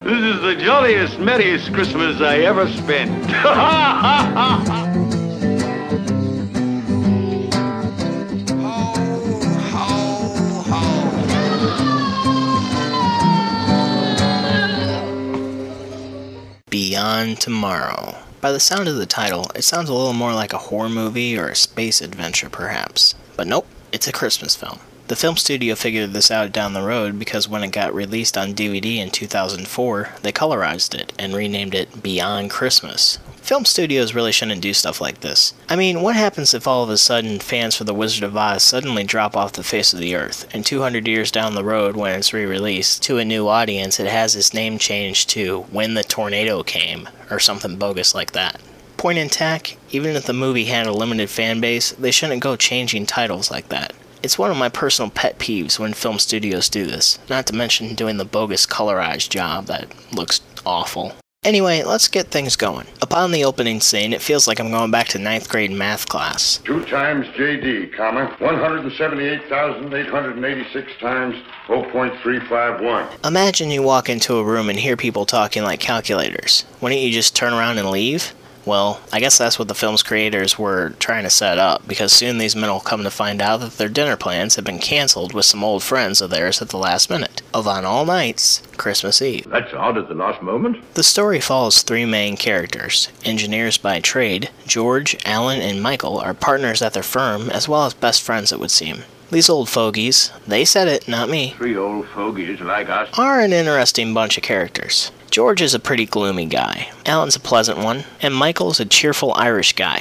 This is the jolliest, merriest Christmas I ever spent. Beyond Tomorrow. By the sound of the title, it sounds a little more like a horror movie or a space adventure perhaps. But nope, it's a Christmas film. The film studio figured this out down the road because when it got released on DVD in 2004, they colorized it and renamed it Beyond Christmas. Film studios really shouldn't do stuff like this. I mean, what happens if all of a sudden fans for The Wizard of Oz suddenly drop off the face of the earth, and 200 years down the road when it's re-released, to a new audience it has its name changed to When the Tornado Came, or something bogus like that. Point in tack, even if the movie had a limited fan base, they shouldn't go changing titles like that. It's one of my personal pet peeves when film studios do this, not to mention doing the bogus colorized job that looks awful. Anyway, let's get things going. Upon the opening scene, it feels like I'm going back to 9th grade math class. 2 times JD, comma, 178,886 times 0.351. Imagine you walk into a room and hear people talking like calculators. Wouldn't you just turn around and leave? Well, I guess that's what the film's creators were trying to set up, because soon these men will come to find out that their dinner plans have been cancelled with some old friends of theirs at the last minute, of on all nights, Christmas Eve. That's odd at the last moment. The story follows 3 main characters. Engineers by trade, George, Alan, and Michael are partners at their firm, as well as best friends it would seem. These old fogies, they said it, not me, 3 old fogies like us, are an interesting bunch of characters. George is a pretty gloomy guy, Alan's a pleasant one, and Michael's a cheerful Irish guy.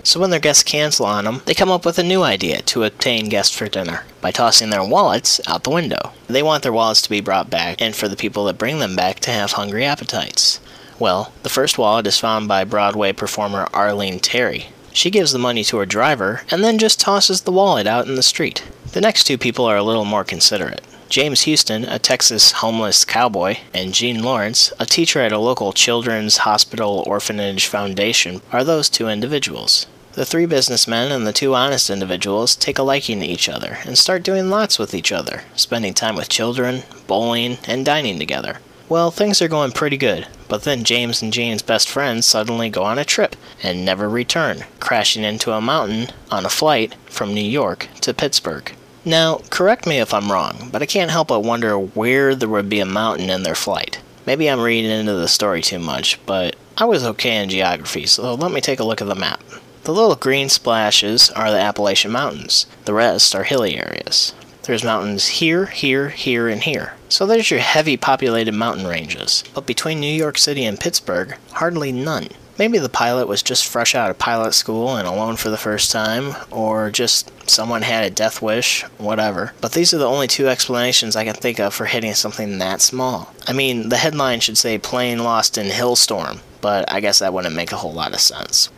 So when their guests cancel on them, they come up with a new idea to obtain guests for dinner, by tossing their wallets out the window. They want their wallets to be brought back, and for the people that bring them back to have hungry appetites. Well, the first wallet is found by Broadway performer Arlene Terry. She gives the money to her driver, and then just tosses the wallet out in the street. The next 2 people are a little more considerate. James Houston, a Texas homeless cowboy, and Jean Lawrence, a teacher at a local children's hospital orphanage foundation, are those 2 individuals. The 3 businessmen and the 2 honest individuals take a liking to each other and start doing lots with each other, spending time with children, bowling, and dining together. Well, things are going pretty good, but then James and Jean's best friends suddenly go on a trip and never return, crashing into a mountain on a flight from New York to Pittsburgh. Now, correct me if I'm wrong, but I can't help but wonder where there would be a mountain in their flight. Maybe I'm reading into the story too much, but I was okay in geography, so let me take a look at the map. The little green splashes are the Appalachian Mountains. The rest are hilly areas. There's mountains here, here, here, and here. So there's your heavy populated mountain ranges. But between New York City and Pittsburgh, hardly none. Maybe the pilot was just fresh out of pilot school and alone for the first time, or just someone had a death wish, whatever. But these are the only 2 explanations I can think of for hitting something that small. I mean, the headline should say plane lost in hailstorm, but I guess that wouldn't make a whole lot of sense.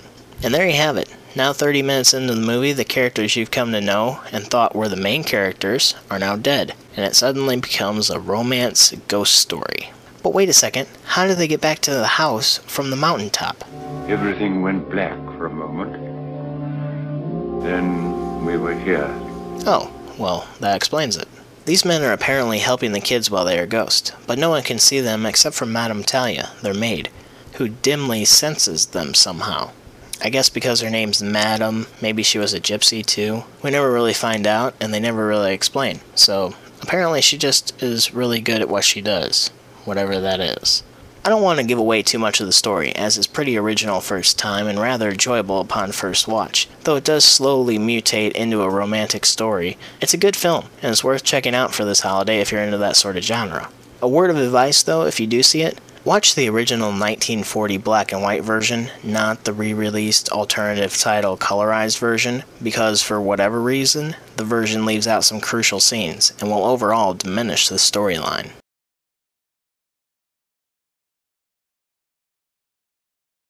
And there you have it. Now 30 minutes into the movie, the characters you've come to know and thought were the main characters are now dead, and it suddenly becomes a romance ghost story. But wait a second, how did they get back to the house from the mountaintop? Everything went black for a moment. Then we were here. Oh, well, that explains it. These men are apparently helping the kids while they are ghosts, but no one can see them except for Madame Talia, their maid, who dimly senses them somehow. I guess because her name's Madam, maybe she was a gypsy too. We never really find out, and they never really explain. So, apparently she just is really good at what she does. Whatever that is. I don't want to give away too much of the story, as it's pretty original first time and rather enjoyable upon first watch. Though it does slowly mutate into a romantic story, it's a good film, and it's worth checking out for this holiday if you're into that sort of genre. A word of advice though, if you do see it, watch the original 1940 black and white version, not the re-released alternative title colorized version, because for whatever reason, the version leaves out some crucial scenes and will overall diminish the storyline.